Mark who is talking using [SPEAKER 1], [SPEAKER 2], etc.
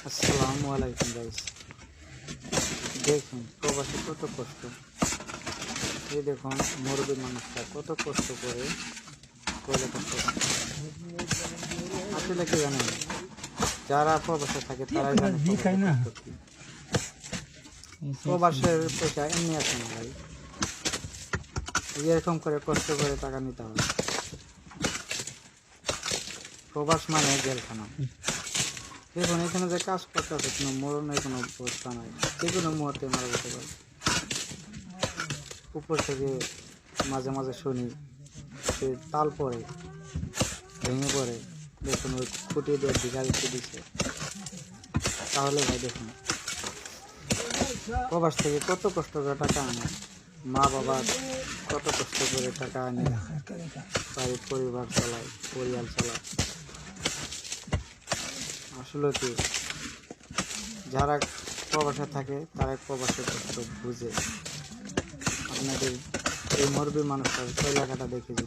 [SPEAKER 1] আসসালামু আলাইকুম গাইস, দেখুন প্রবাসী কত কষ্ট। এই দেখুন মুরব্বী মানুষটা কত কষ্ট করে পড়ালেখা করে। আসলে কি জানেন, যারা প্রবাসে থাকে তারাই জানে কষ্ট কি। প্রবাসের পয়সা এমনি আছে না ভাই, এরকম করে কষ্ট করে টাকা নিতে হবে। প্রবাস মানে জেলখানা। দেখুন এখানে যে কাজ করতে আছে কোনো মরণের কোনো অবস্থা নাই, যে কোনো মুহূর্তে মারা যেতে পারে। উপর থেকে মাঝে মাঝে শুনি সে তাল পড়ে ভেঙে পড়ে, দেখুন ওই খুঁটি দিয়ে দিঘা দিতে দিচ্ছে। তাহলে ভাই দেখুন প্রবাস থেকে কত কষ্ট করে টাকা আনে, মা বাবা কত কষ্ট করে টাকা আনে, বাড়ির পরিবার চালায়, পরিবার চালায়। আসলে কি যারা প্রবাসে থাকে তারা প্রবাসের কষ্ট বুঝে। আপনাদের এই মুরব্বী মানুষটার এলাকাটা দেখে যদি